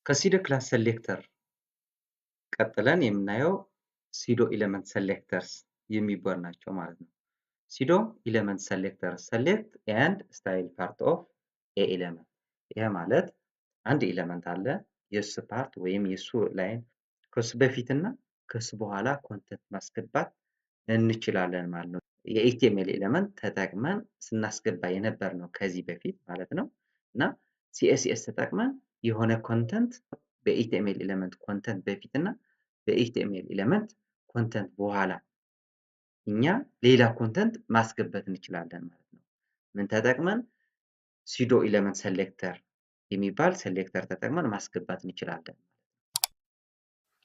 ከሲዶ ክላስ ሴሌክተር ቀጥለን የምናየው ሲዶ ኤሌመንት ሴሌክተርስ የሚባሉ ናቸው ማለት ነው። ሲዶ ኤሌመንት ሴሌክተር ሴሌክት ኤንድ ስታይል ፓርት ኦፍ ኤ ኤሌመንት። ይሄ ማለት አንድ ኤሌመንት አለ የሱ ፓርት ወይም የሱ ላይን ከሱ በፊትና ከሱ በኋላ ኮንተንት ማስገባት እንችላለን ማለት ነው። የኤችቲኤምኤል ኤሌመንት ተጠቅመን ስናስገባ የነበር ነው ከዚህ በፊት ማለት ነው። እና ሲኤስኤስ ተጠቅመን የሆነ ኮንተንት በኤችቲኤምኤል ኤሌመንት ኮንተንት በፊት እና በኤችቲኤምኤል ኤሌመንት ኮንተንት በኋላ እኛ ሌላ ኮንተንት ማስገባት እንችላለን ማለት ነው። ምን ተጠቅመን? ሲዶ ኤሌመንት ሴሌክተር የሚባል ሴሌክተር ተጠቅመን ማስገባት እንችላለን።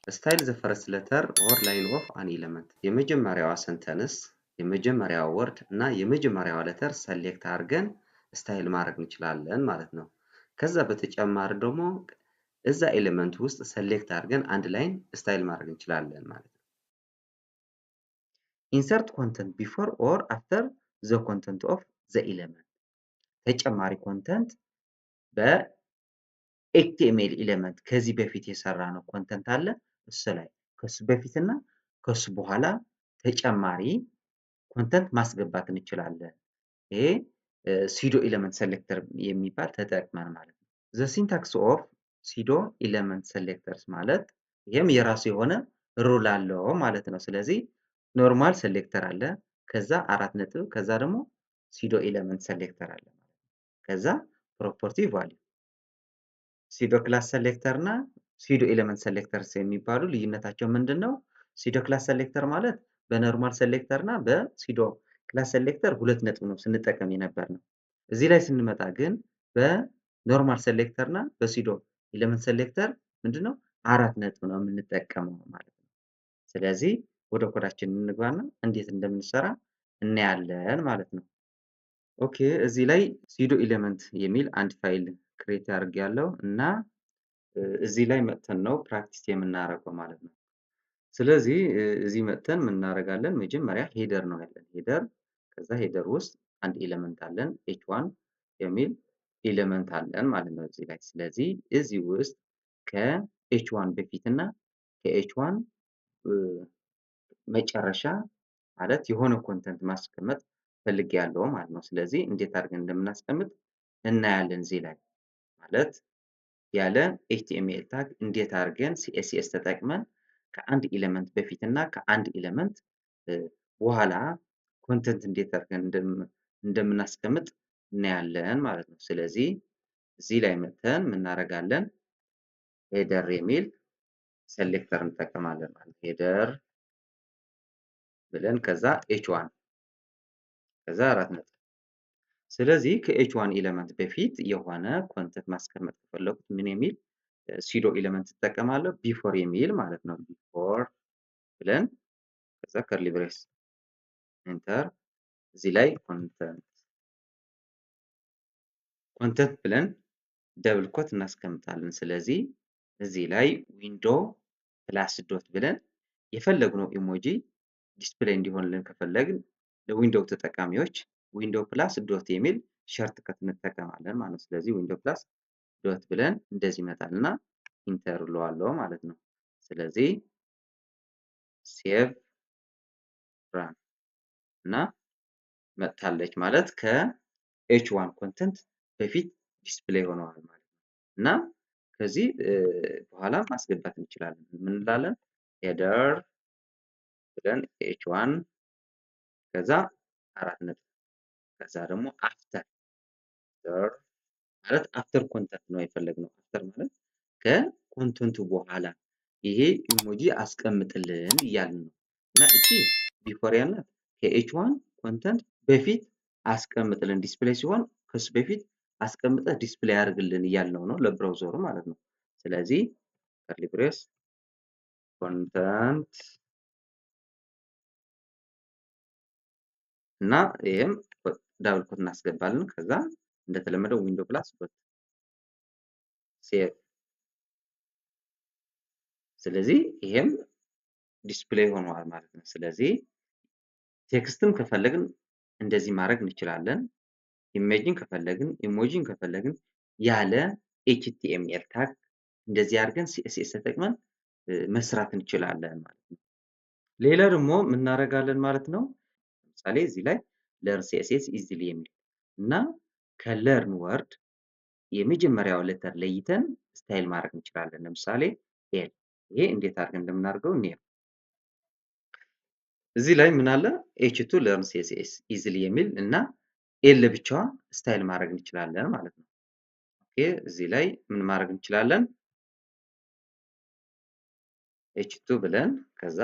ስታይል ዘ ፈርስት ሌተር ኦር ላይን ኦፍ አን ኤሌመንት። የመጀመሪያዋ ሰንተንስ የመጀመሪያዋ ወርድ እና የመጀመሪያዋ ሌተር ሰሌክት አድርገን ስታይል ማድረግ እንችላለን ማለት ነው። ከዛ በተጨማሪ ደግሞ እዛ ኤሌመንት ውስጥ ሰሌክት አድርገን አንድ ላይን ስታይል ማድረግ እንችላለን ማለት ነው። ኢንሰርት ኮንተንት ቢፎር ኦር አፍተር ዘ ኮንተንት ኦፍ ዘ ኤሌመንት። ተጨማሪ ኮንተንት በኤችቲኤምኤል ኤሌመንት ከዚህ በፊት የሰራ ነው ኮንተንት አለ እሱ ላይ ከሱ በፊትና ከሱ በኋላ ተጨማሪ ኮንተንት ማስገባት እንችላለን። ይሄ ሲዶ ኤሌመንት ሴሌክተር የሚባል ተጠቅመን ማለት ነው። ዘ ሲንታክስ ኦፍ ሲዶ ኤሌመንት ሴሌክተርስ ማለት ይሄም የራሱ የሆነ ሩል አለው ማለት ነው። ስለዚህ ኖርማል ሴሌክተር አለ፣ ከዛ አራት ነጥብ፣ ከዛ ደግሞ ሲዶ ኤሌመንት ሴሌክተር አለ ማለት ነው። ከዛ ፕሮፐርቲ ቫልዩ። ሲዶ ክላስ ሴሌክተር እና ሲዶ ኤሌመንት ሴሌክተርስ የሚባሉ ልዩነታቸው ምንድን ነው? ሲዶ ክላስ ሴሌክተር ማለት በኖርማል ሴሌክተር እና በሲዶ ክላስ ሴሌክተር ሁለት ነጥብ ነው ስንጠቀም የነበር ነው። እዚህ ላይ ስንመጣ ግን በኖርማል ሴሌክተር እና በሲዶ ኤሌመንት ሴሌክተር ምንድነው አራት ነጥብ ነው የምንጠቀመው ማለት ነው። ስለዚህ ወደ ኮዳችን እንግባና እንዴት እንደምንሰራ እናያለን ማለት ነው። ኦኬ እዚህ ላይ ሲዶ ኤሌመንት የሚል አንድ ፋይል ክሬት አድርጌያለሁ እና እዚህ ላይ መጥተን ነው ፕራክቲስ የምናደርገው ማለት ነው። ስለዚህ እዚህ መጥተን ምን እናደርጋለን? መጀመሪያ ሄደር ነው ያለን ሄደር። ከዛ ሄደር ውስጥ አንድ ኤሌመንት አለን h1 የሚል ኤሌመንት አለን ማለት ነው እዚህ ላይ። ስለዚህ እዚህ ውስጥ ከh1 በፊት እና ከh1 መጨረሻ ማለት የሆነ ኮንተንት ማስቀመጥ ፈልጌያለሁ ማለት ነው። ስለዚህ እንዴት አድርገን እንደምናስቀምጥ እናያለን እዚህ ላይ ማለት ያለ ኤችቲኤምኤል ታግ እንዴት አድርገን ሲኤስኤስ ተጠቅመን ከአንድ ኤሌመንት በፊት እና ከአንድ ኤሌመንት በኋላ ኮንተንት እንዴት አድርገን እንደምናስቀምጥ እናያለን ማለት ነው። ስለዚህ እዚህ ላይ መተን ምን እናደርጋለን? ሄደር የሚል ሴሌክተር እንጠቀማለን ማለት ሄደር ብለን ከዛ h1 ከዛ አራት ነጥብ። ስለዚህ ከh1 ኤሌመንት በፊት የሆነ ኮንተንት ማስቀመጥ ከፈለኩት ምን የሚል ሲዶ ኤሌመንት እጠቀማለሁ ቢፎር የሚል ማለት ነው። ቢፎር ብለን ከዛ ከርሊ ብሬስ ኢንተር እዚህ ላይ ኮንተንት ብለን ደብል ኮት እናስቀምጣለን። ስለዚህ እዚህ ላይ ዊንዶ ፕላስ ዶት ብለን የፈለግነው ኢሞጂ ዲስፕሌይ እንዲሆንልን ከፈለግን ለዊንዶው ተጠቃሚዎች ዊንዶ ፕላስ ዶት የሚል ሸርት ከት እንጠቀማለን ማለት ነው። ስለዚህ ዊንዶ ፕላስ ዶት ብለን እንደዚህ ይመጣልና ኢንተር እለዋለሁ ማለት ነው። ስለዚህ ሴቭ ራን እና መጥታለች ማለት ከh1 ኮንተንት በፊት ዲስፕሌይ ሆነዋል ማለት ነው። እና ከዚህ በኋላ ማስገባት እንችላለን። ምን እንላለን? ሄደር ብለን h1 ከዛ አራት ነጥብ ከዛ ደግሞ አፍተር ማለት አፍተር ኮንተንት ነው የፈለግነው። አፍተር ማለት ከኮንተንቱ በኋላ ይሄ ኢሞጂ አስቀምጥልን እያልን ነው። እና እቺ ቢፎር ያልናት ከh1 ኮንተንት በፊት አስቀምጥልን ዲስፕሌይ ሲሆን ከሱ በፊት አስቀምጠህ ዲስፕሌይ አድርግልን እያልነው ነው ለብራውዘሩ ማለት ነው። ስለዚህ ከርሊ ብሬስ ኮንተንት እና ይሄም ዳብል ኮት እናስገባለን። ከዛ እንደተለመደው ዊንዶ ፕላስ ዶት ሴቭ። ስለዚህ ይሄም ዲስፕሌይ ሆኗል ማለት ነው። ስለዚህ ቴክስትም ከፈለግን እንደዚህ ማድረግ እንችላለን። ኢሜጅን ከፈለግን ኢሞጂን ከፈለግን ያለ ኤችቲኤምኤል ታግ እንደዚህ አድርገን ሲኤስኤስ ተጠቅመን መስራት እንችላለን ማለት ነው። ሌላ ደግሞ ምን እናደርጋለን ማለት ነው? ለምሳሌ እዚህ ላይ ለርን ሲኤስኤስ ኢዚሊ የሚል እና ከለርን ወርድ የመጀመሪያው ሌተር ለይተን ስታይል ማድረግ እንችላለን። ለምሳሌ ኤል። ይሄ እንዴት አድርገን እንደምናደርገው እንየው። እዚህ ላይ ምን አለ? ኤች2 ለርን ሲኤስኤስ ኢዚሊ የሚል እና ኤል ለብቻዋ ስታይል ማድረግ እንችላለን ማለት ነው። ኦኬ እዚህ ላይ ምን ማድረግ እንችላለን? ኤች2 ብለን ከዛ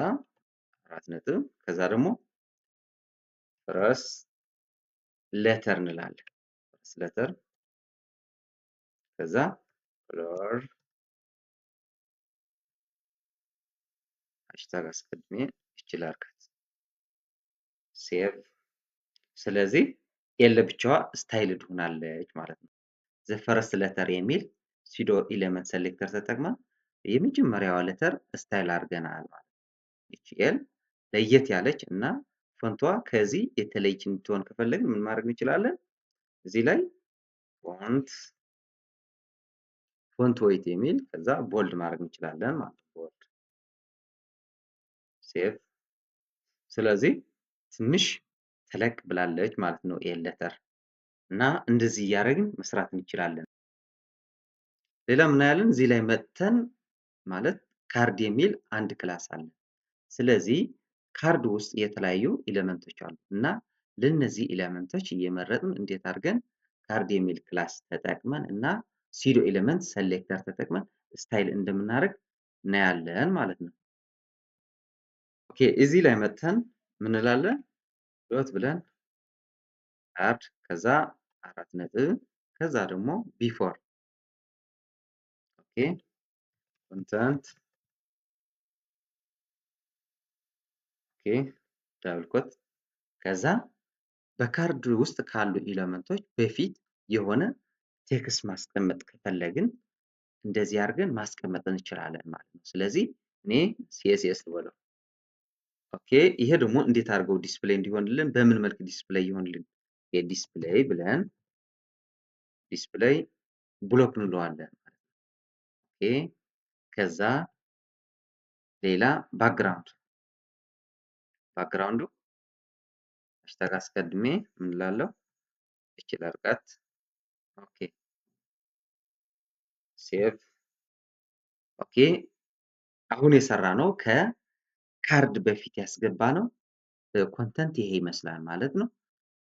አራት ነጥብ ከዛ ደግሞ ፈርስት ሌተር እንላለን። ፈርስት ሌተር ከዛ ከለር ሃሽታግ አስቀድሜ ይችላል ሴቭ። ስለዚህ ኤል ለብቻዋ ስታይልድ ሆናለች ማለት ነው። ዘ ፈርስት ሌተር የሚል ሲዶ ኤሌመንት ሴሌክተር ተጠቅመን የመጀመሪያዋ ሌተር ስታይል አድርገናል ማለት ነው። ይቺ ኤል ለየት ያለች እና ፎንቷ ከዚህ የተለየች እንድትሆን ከፈለግን ምን ማድረግ እንችላለን? እዚህ ላይ ፎንት ዌይት የሚል ከዛ ቦልድ ማድረግ እንችላለን ማለት ነው። ቦልድ ሴቭ። ስለዚህ ትንሽ ተለቅ ብላለች ማለት ነው ኤል ሌተር እና እንደዚህ እያደረግን መስራት እንችላለን። ሌላ ምን ያለን እዚህ ላይ መጥተን ማለት ካርድ የሚል አንድ ክላስ አለ። ስለዚህ ካርድ ውስጥ የተለያዩ ኤሌመንቶች አሉ እና ለነዚህ ኤሌመንቶች እየመረጥን እንዴት አድርገን ካርድ የሚል ክላስ ተጠቅመን እና ሲዶ ኤሌመንት ሴሌክተር ተጠቅመን ስታይል እንደምናደርግ እናያለን ማለት ነው። ኦኬ እዚህ ላይ መጥተን ምን እንላለን? ዶት ብለን ካርድ ከዛ አራት ነጥብ ከዛ ደግሞ ቢፎር ኦኬ ኮንተንት ኦኬ ዳብል ኮት ከዛ በካርድ ውስጥ ካሉ ኤሌመንቶች በፊት የሆነ ቴክስት ማስቀመጥ ከፈለግን እንደዚህ አድርገን ማስቀመጥ እንችላለን ማለት ነው። ስለዚህ እኔ ሲኤስኤስ ልበለው። ኦኬ ይሄ ደግሞ እንዴት አድርገው ዲስፕሌይ እንዲሆንልን በምን መልክ ዲስፕሌይ ይሆንልን? ዲስፕሌይ ብለን ዲስፕሌይ ብሎክ እንለዋለን። ኦኬ ከዛ ሌላ ባክግራውንዱ ሃሽታግ አስቀድሜ ምን ላለው እቺ ላርጋት። ኦኬ ሴቭ። ኦኬ አሁን የሰራ ነው ከካርድ በፊት ያስገባ ነው ኮንተንት ይሄ ይመስላል ማለት ነው።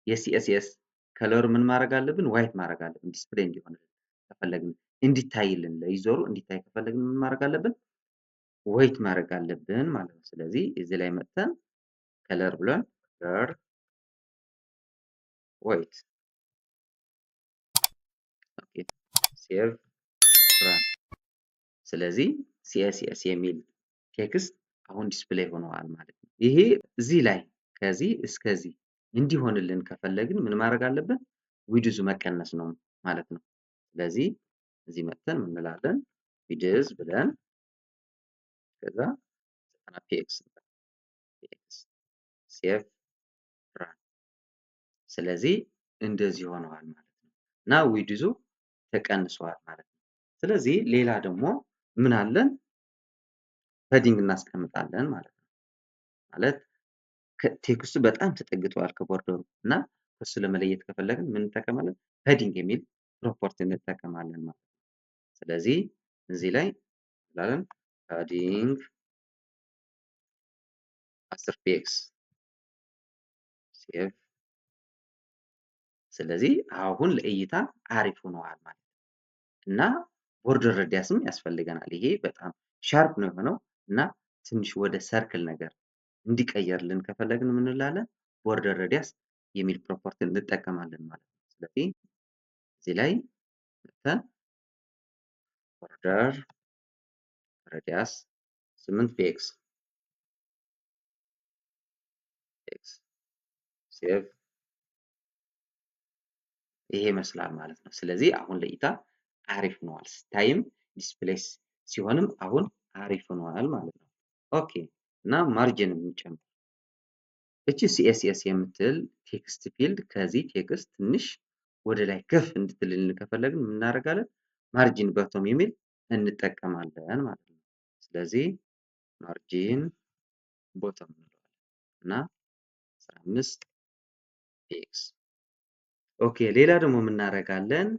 የሲኤስኤስ ከለር ምን ማድረግ አለብን? ዋይት ማድረግ አለብን። ዲስፕሌይ እንዲሆን ከፈለግን እንዲታይልን ለዩዘሩ እንዲታይ ከፈለግን ምን ማድረግ አለብን? ዋይት ማድረግ አለብን ማለት ነው። ስለዚህ እዚህ ላይ መጥተን ከለር ብለን ከለር ዋይት ኦኬ ሴቭ ራን። ስለዚህ ሲኤስኤስ የሚል ቴክስት አሁን ዲስፕሌይ ሆነዋል ማለት ነው። ይሄ እዚህ ላይ ከዚህ እስከዚህ እንዲሆንልን ከፈለግን ምን ማድረግ አለብን? ዊድዙ መቀነስ ነው ማለት ነው። ስለዚህ እዚህ መጥተን ምን እንላለን? ዊድዝ ብለን ከዛ 90 ፒኤክስ ሴቭ ራን። ስለዚህ እንደዚህ ሆነዋል ማለት ነው እና ዊድዙ ተቀንሷል ማለት ነው። ስለዚህ ሌላ ደግሞ ምን አለን? ፐዲንግ እናስቀምጣለን ማለት ነው። ማለት ቴክስቱ በጣም ተጠግቷል ከቦርደሩ እና እሱ ለመለየት ከፈለግን ምን እንጠቀማለን? ፐዲንግ የሚል ፕሮፐርቲ እንጠቀማለን ማለት ነው። ስለዚህ እዚህ ላይ እንላለን ፓዲንግ 10 ፒኤክስ ሴቭ። ስለዚህ አሁን ለእይታ አሪፍ ሆነዋል ማለት ነው እና ቦርደር ረዲያስም ያስፈልገናል። ይሄ በጣም ሻርፕ ነው የሆነው እና ትንሽ ወደ ሰርክል ነገር እንዲቀየርልን ከፈለግን ምን እንላለን? ቦርደር ረዲያስ የሚል ፕሮፐርቲ እንጠቀማለን ማለት ነው። ስለዚህ እዚህ ላይ መጥተን ቦርደር ረዲያስ 8 ፒኤክስ ሴቭ። ይሄ ይመስላል ማለት ነው። ስለዚህ አሁን ለእይታ አሪፍ ሆነዋል። ስታይም ዲስፕሌስ ሲሆንም አሁን አሪፍ ሆነዋል ማለት ነው። ኦኬ እና ማርጅን እንጨምር። እቺ ሲኤስኤስ የምትል ቴክስት ፊልድ ከዚህ ቴክስት ትንሽ ወደ ላይ ከፍ እንድትልልን ከፈለግን ምን እናደርጋለን? ማርጂን በቶም የሚል እንጠቀማለን ማለት ነው። ስለዚህ ማርጂን ቦተም እንለዋለን እና 15 ፒኤክስ። ኦኬ ሌላ ደግሞ የምናደርጋለን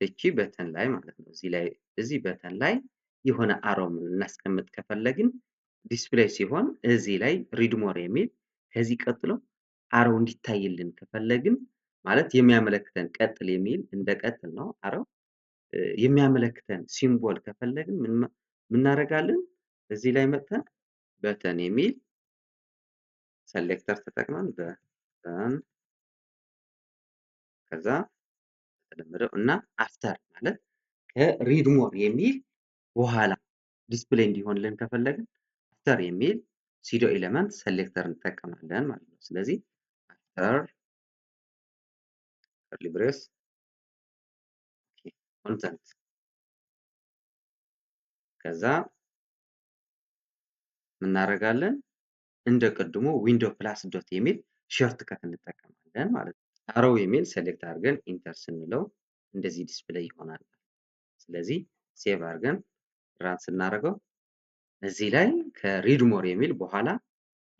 እቺ በተን ላይ ማለት ነው። እዚህ በተን ላይ የሆነ አሮ እናስቀምጥ ከፈለግን ዲስፕሌይ ሲሆን እዚህ ላይ ሪድ ሞር የሚል ከዚህ ቀጥሎ አሮ እንዲታይልን ከፈለግን ማለት የሚያመለክተን ቀጥል የሚል እንደ ቀጥል ነው አሮው የሚያመለክተን ሲምቦል ከፈለግን ምን እናደርጋለን? እዚህ ላይ መጥተን በተን የሚል ሰሌክተር ተጠቅመን በተን ከዛ የተለመደው እና አፍተር ማለት ከሪድ ሞር የሚል በኋላ ዲስፕሌይ እንዲሆንልን ከፈለግን አፍተር የሚል ሲዶ ኤሌመንት ሰሌክተር እንጠቀማለን ማለት ነው። ስለዚህ አፍተር ከርሊ ብሬስ ኮንተንት ከዛ እናደርጋለን እንደ ቅድሙ ዊንዶ ፕላስ ዶት የሚል ሾርት ከት እንጠቀማለን ማለት ነው። አሮው የሚል ሴሌክት አድርገን ኢንተር ስንለው እንደዚህ ዲስፕሌይ ይሆናል። ስለዚህ ሴቭ አድርገን ራን ስናደርገው እዚህ ላይ ከሪድ ሞር የሚል በኋላ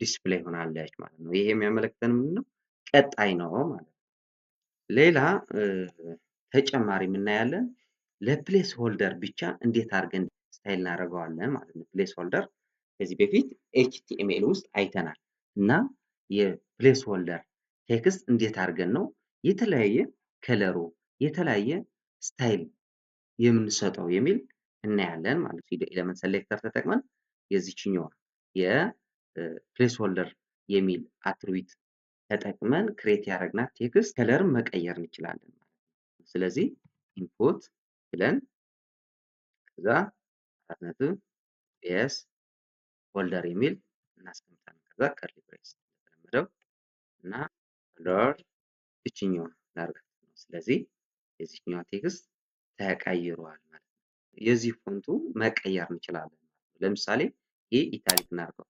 ዲስፕሌይ ሆናለች ማለት ነው። ይሄ የሚያመለክተን ምንድነው? ቀጣይ ነው ማለት ነው። ሌላ ተጨማሪ የምናያለን ለፕሌስ ሆልደር ብቻ እንዴት አድርገን ስታይል እናደርገዋለን ማለት ነው። ፕሌስ ሆልደር ከዚህ በፊት ኤችቲኤምኤል ውስጥ አይተናል እና የፕሌስ ሆልደር ቴክስት እንዴት አድርገን ነው የተለያየ ከለሩ የተለያየ ስታይል የምንሰጠው የሚል እናያለን ማለት ነው። ኤሌመንት ሰሌክተር ተጠቅመን የዚችኛዋ የፕሌስ ሆልደር የሚል አትሪቢዩት ተጠቅመን ክሬት ያደረግናት ቴክስት ከለርን መቀየር እንችላለን ማለት ነው። ስለዚህ ኢንፑት ብለን ከዛ 4 ኤስ ሆልደር የሚል እናስቀምጣለን። ከዛ ከርሊ ብሬስ የተለመደው እና ሆልደር እችኛዋ ላርጋት ነው። ስለዚህ የዚህኛዋ ቴክስት ተቀይሯል ማለት ነው። የዚህ ፎንቱ መቀየር እንችላለን። ለምሳሌ ይህ ኢታሊክ እናድርገው።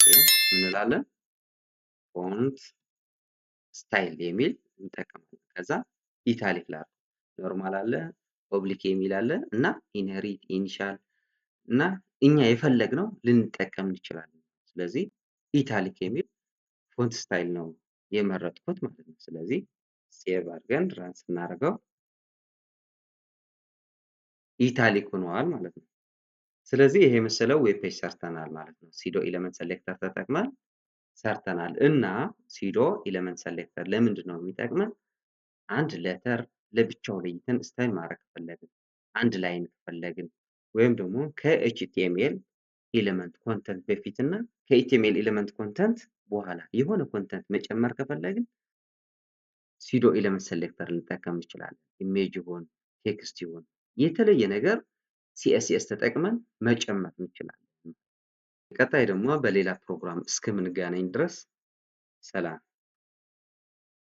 ምን እንላለን? ፎንት ስታይል የሚል እንጠቀማለን። ከዛ ኢታሊክ ላድርገው። ኖርማል አለ፣ ኦብሊክ የሚል አለ እና ኢንሄሪት ኢኒሻል እና እኛ የፈለግነው ልንጠቀም እንችላለን። ስለዚህ ኢታሊክ የሚል ፎንት ስታይል ነው የመረጥኩት ማለት ነው። ስለዚህ ሴቭ አድርገን ራን ስናደርገው ኢታሊክ ሆኗል ማለት ነው። ስለዚህ ይሄ የመሰለው ዌብ ፔጅ ሰርተናል ማለት ነው። ሲዶ ኤሌመንት ሰሌክተር ተጠቅመን ሰርተናል እና ሲዶ ኤሌመንት ሰሌክተር ለምንድን ነው የሚጠቅመን? አንድ ሌተር ለብቻው ለይተን ስታይል ማድረግ ከፈለግን፣ አንድ ላይን ከፈለግን ወይም ደግሞ ከኤችቲኤምኤል ኤሌመንት ኮንተንት በፊት እና ከኤችቲኤምኤል ኤሌመንት ኮንተንት በኋላ የሆነ ኮንተንት መጨመር ከፈለግን ሲዶ ኤሌመንት ሰሌክተር ልንጠቀም እንችላለን። ኢሜጅ ይሁን ቴክስት ይሁን የተለየ ነገር ሲኤስኤስ ተጠቅመን መጨመር እንችላለን። ቀጣይ ደግሞ በሌላ ፕሮግራም እስከምንገናኝ ድረስ ሰላም።